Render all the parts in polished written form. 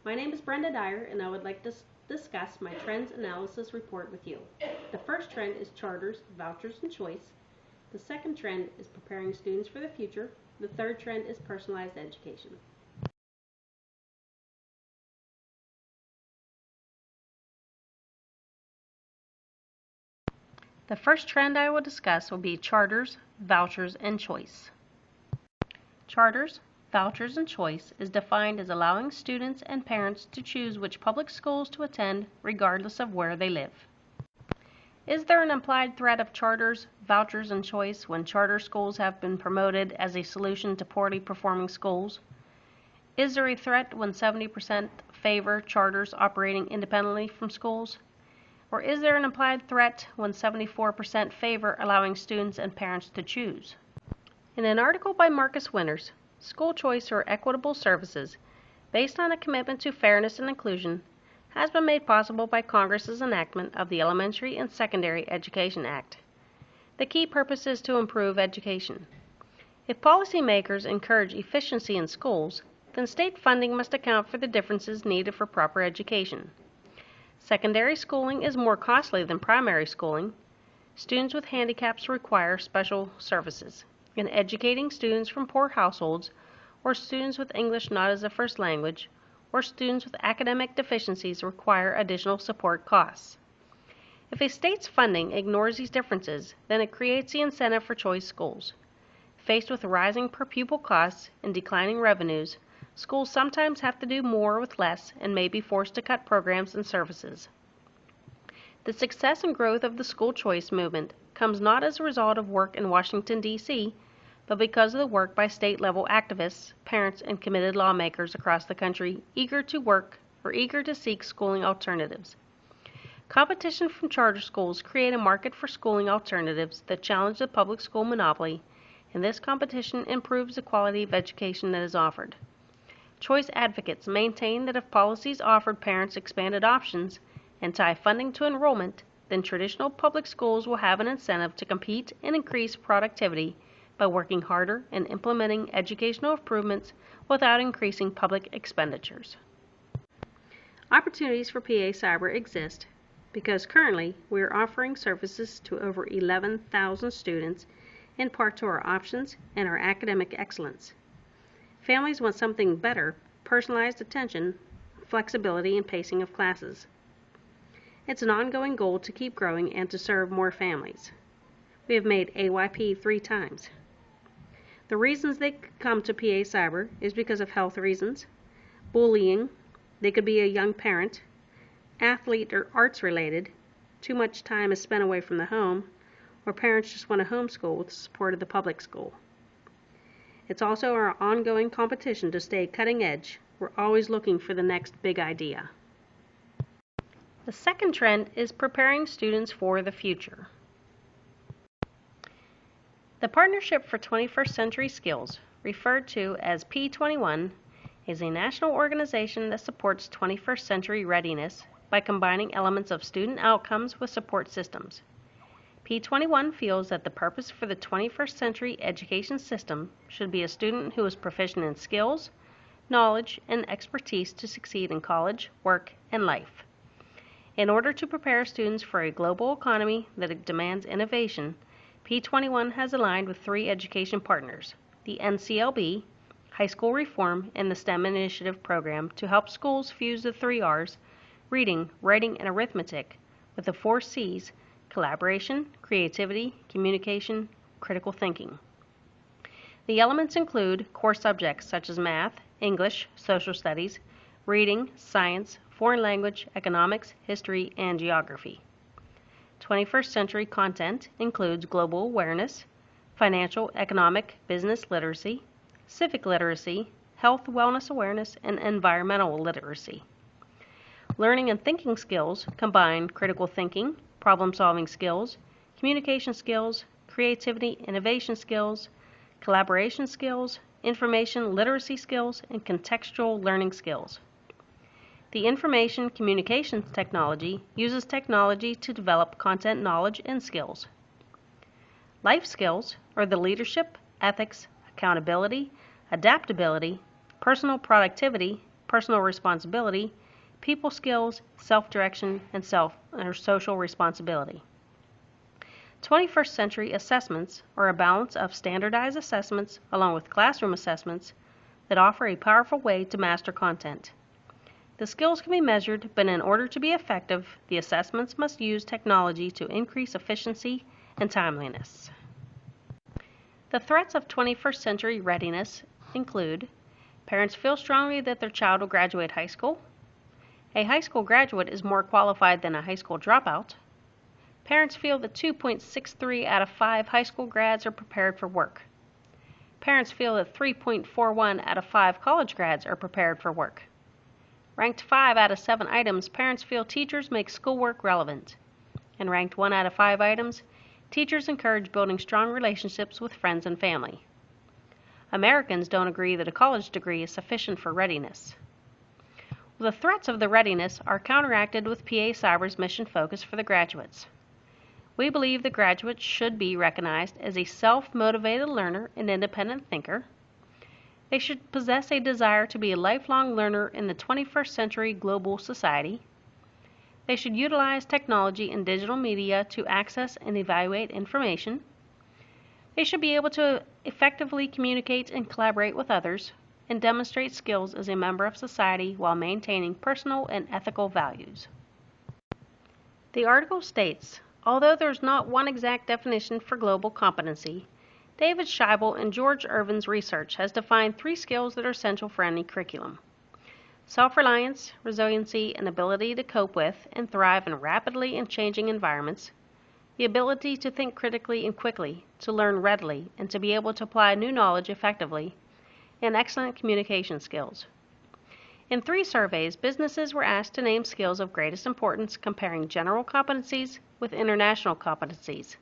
My name is Brenda Dyer, and I would like to discuss my trends analysis report with you. The first trend is charters, vouchers, and choice. The second trend is preparing students for the future. The third trend is personalized education. The first trend I will discuss will be charters, vouchers, and choice. Charters, vouchers, and choice is defined as allowing students and parents to choose which public schools to attend regardless of where they live. Is there an implied threat of charters, vouchers, and choice when charter schools have been promoted as a solution to poorly performing schools? Is there a threat when 70% favor charters operating independently from schools? Or is there an implied threat when 74% favor allowing students and parents to choose? In an article by Marcus Winters, School Choice or Equitable Services, based on a commitment to fairness and inclusion, has been made possible by Congress's enactment of the Elementary and Secondary Education Act. The key purpose is to improve education. If policymakers encourage efficiency in schools, then state funding must account for the differences needed for proper education. Secondary schooling is more costly than primary schooling. Students with handicaps require special services, and educating students from poor households, or students with English not as a first language, or students with academic deficiencies require additional support costs. If a state's funding ignores these differences, then it creates the incentive for choice schools. Faced with rising per pupil costs and declining revenues, schools sometimes have to do more with less and may be forced to cut programs and services. The success and growth of the school choice movement comes not as a result of work in Washington, D.C., but because of the work by state-level activists, parents, and committed lawmakers across the country eager to seek schooling alternatives. Competition from charter schools create a market for schooling alternatives that challenge the public school monopoly, and this competition improves the quality of education that is offered. Choice advocates maintain that if policies offered parents expanded options and tie funding to enrollment, then traditional public schools will have an incentive to compete and increase productivity by working harder and implementing educational improvements without increasing public expenditures. Opportunities for PA Cyber exist because currently we are offering services to over 11,000 students in part to our options and our academic excellence. Families want something better, personalized attention, flexibility, and pacing of classes. It's an ongoing goal to keep growing and to serve more families. We have made AYP 3 times. The reasons they come to PA Cyber is because of health reasons, bullying, they could be a young parent, athlete or arts related, too much time is spent away from the home, or parents just want to homeschool with the support of the public school. It's also our ongoing competition to stay cutting edge. We're always looking for the next big idea. The second trend is preparing students for the future. The Partnership for 21st Century Skills, referred to as P21, is a national organization that supports 21st century readiness by combining elements of student outcomes with support systems. P21 feels that the purpose for the 21st century education system should be a student who is proficient in skills, knowledge, and expertise to succeed in college, work, and life. In order to prepare students for a global economy that demands innovation, P21 has aligned with 3 education partners, the NCLB, High School Reform, and the STEM Initiative program to help schools fuse the 3 R's, reading, writing, and arithmetic, with the 4 C's, collaboration, creativity, communication, critical thinking. The elements include core subjects such as math, English, social studies, reading, science, foreign language, economics, history, and geography. 21st century content includes global awareness, financial, economic, business literacy, civic literacy, health, wellness awareness, and environmental literacy. Learning and thinking skills combine critical thinking, problem-solving skills, communication skills, creativity, innovation skills, collaboration skills, information literacy skills, and contextual learning skills. The information communications technology uses technology to develop content knowledge and skills. Life skills are the leadership, ethics, accountability, adaptability, personal productivity, personal responsibility, people skills, self-direction, and social responsibility. 21st century assessments are a balance of standardized assessments along with classroom assessments that offer a powerful way to master content. The skills can be measured, but in order to be effective, the assessments must use technology to increase efficiency and timeliness. The threats of 21st century readiness include: parents feel strongly that their child will graduate high school. A high school graduate is more qualified than a high school dropout. Parents feel that 2.63 out of 5 high school grads are prepared for work. Parents feel that 3.41 out of 5 college grads are prepared for work. Ranked 5 out of 7 items, parents feel teachers make schoolwork relevant. And ranked 1 out of 5 items, teachers encourage building strong relationships with friends and family. Americans don't agree that a college degree is sufficient for readiness. The threats of the readiness are counteracted with PA Cyber's mission focus for the graduates. We believe the graduates should be recognized as a self-motivated learner and independent thinker. They should possess a desire to be a lifelong learner in the 21st century global society. They should utilize technology and digital media to access and evaluate information. They should be able to effectively communicate and collaborate with others and demonstrate skills as a member of society while maintaining personal and ethical values. The article states, although there is not one exact definition for global competency, David Scheibel and George Irvin's research has defined 3 skills that are essential for any curriculum: self-reliance, resiliency, and ability to cope with and thrive in rapidly and changing environments, the ability to think critically and quickly, to learn readily, and to be able to apply new knowledge effectively, and excellent communication skills. In 3 surveys, businesses were asked to name skills of greatest importance comparing general competencies with international competencies.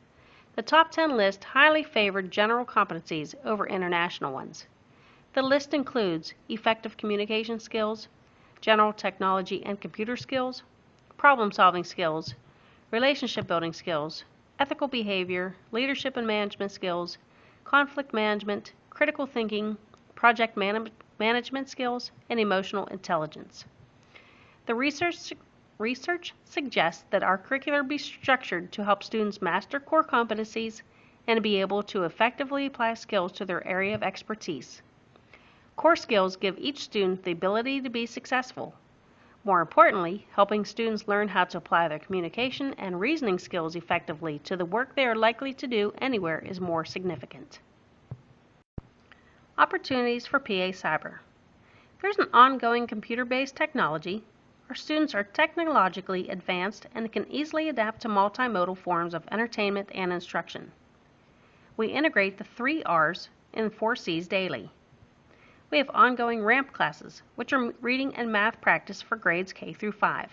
The top 10 list highly favored general competencies over international ones. The list includes effective communication skills, general technology and computer skills, problem-solving skills, relationship building skills, ethical behavior, leadership and management skills, conflict management, critical thinking, project management skills, and emotional intelligence. The research suggests that our curricula be structured to help students master core competencies and be able to effectively apply skills to their area of expertise. Core skills give each student the ability to be successful. More importantly, helping students learn how to apply their communication and reasoning skills effectively to the work they are likely to do anywhere is more significant. Opportunities for PA Cyber. There's an ongoing computer-based technology. Our students are technologically advanced and can easily adapt to multimodal forms of entertainment and instruction. We integrate the 3 R's and 4 C's daily. We have ongoing RAMP classes, which are reading and math practice for grades K through 5.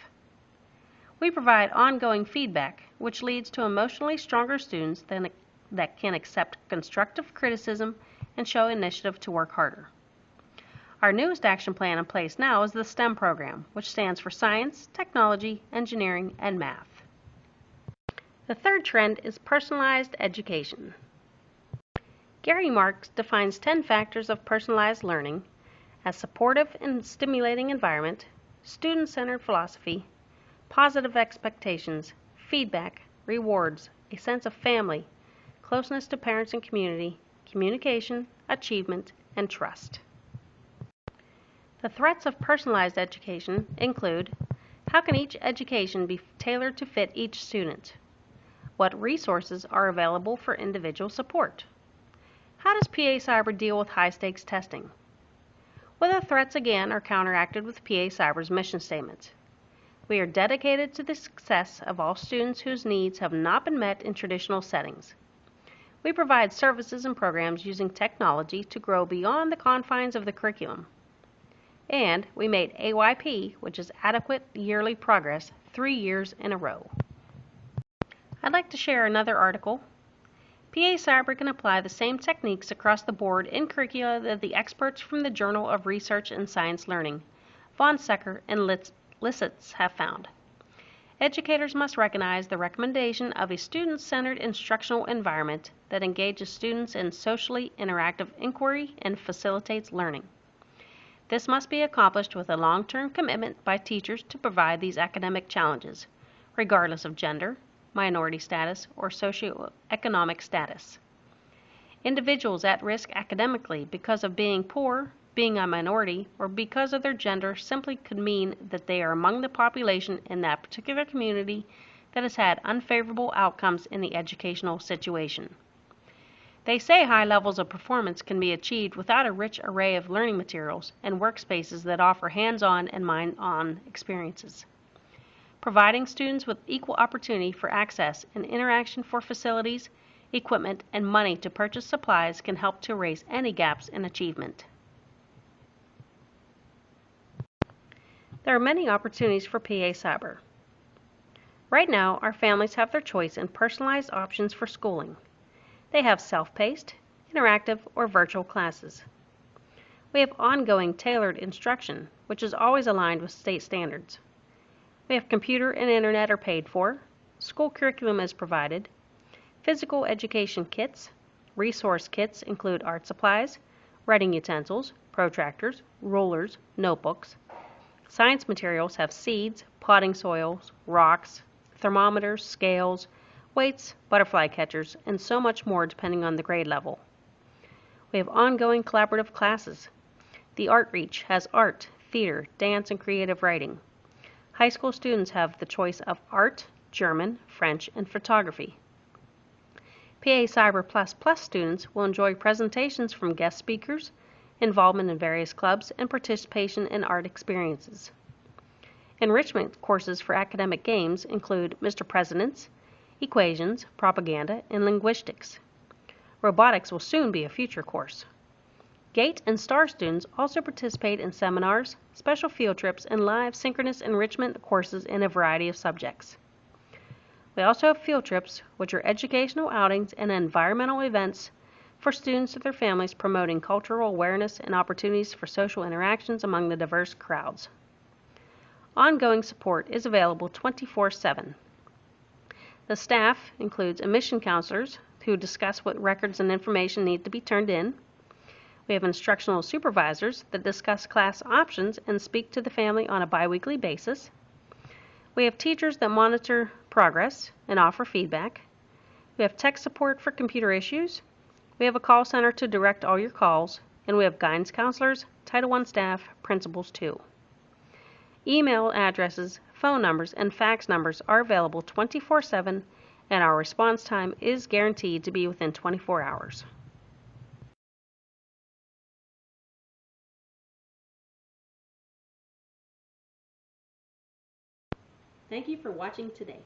We provide ongoing feedback, which leads to emotionally stronger students that can accept constructive criticism and show initiative to work harder. Our newest action plan in place now is the STEM program, which stands for Science, Technology, Engineering, and Math. The third trend is personalized education. Gary Marks defines 10 factors of personalized learning as supportive and stimulating environment, student-centered philosophy, positive expectations, feedback, rewards, a sense of family, closeness to parents and community, communication, achievement, and trust. The threats of personalized education include: how can each education be tailored to fit each student? What resources are available for individual support? How does PA Cyber deal with high-stakes testing? Well, the threats again are counteracted with PA Cyber's mission statement. We are dedicated to the success of all students whose needs have not been met in traditional settings. We provide services and programs using technology to grow beyond the confines of the curriculum. And we made AYP, which is Adequate Yearly Progress, 3 years in a row. I'd like to share another article. PA Cyber can apply the same techniques across the board in curricula that the experts from the Journal of Research and Science Learning, Von Secker and Lissitz, have found. Educators must recognize the recommendation of a student-centered instructional environment that engages students in socially interactive inquiry and facilitates learning. This must be accomplished with a long-term commitment by teachers to provide these academic challenges, regardless of gender, minority status, or socioeconomic status. Individuals at risk academically because of being poor, being a minority, or because of their gender simply could mean that they are among the population in that particular community that has had unfavorable outcomes in the educational situation. They say high levels of performance can be achieved without a rich array of learning materials and workspaces that offer hands-on and mind-on experiences. Providing students with equal opportunity for access and interaction for facilities, equipment, and money to purchase supplies can help to erase any gaps in achievement. There are many opportunities for PA Cyber. Right now, our families have their choice in personalized options for schooling. They have self-paced, interactive, or virtual classes. We have ongoing tailored instruction, which is always aligned with state standards. We have computer and internet are paid for, school curriculum is provided, physical education kits, resource kits include art supplies, writing utensils, protractors, rulers, notebooks. Science materials have seeds, potting soils, rocks, thermometers, scales, weights, butterfly catchers, and so much more depending on the grade level. We have ongoing collaborative classes. The Art Reach has art, theater, dance, and creative writing. High school students have the choice of art, German, French, and photography. PA Cyber Plus Plus students will enjoy presentations from guest speakers, involvement in various clubs, and participation in art experiences. Enrichment courses for academic games include Mr. President's, Equations, Propaganda, and Linguistics. Robotics will soon be a future course. GATE and STAR students also participate in seminars, special field trips, and live synchronous enrichment courses in a variety of subjects. We also have field trips, which are educational outings and environmental events for students and their families promoting cultural awareness and opportunities for social interactions among the diverse crowds. Ongoing support is available 24/7. The staff includes admission counselors who discuss what records and information need to be turned in. We have instructional supervisors that discuss class options and speak to the family on a biweekly basis. We have teachers that monitor progress and offer feedback. We have tech support for computer issues. We have a call center to direct all your calls, and we have guidance counselors, Title I staff, principals too. Email addresses, phone numbers, and fax numbers are available 24/7, and our response time is guaranteed to be within 24 hours. Thank you for watching today.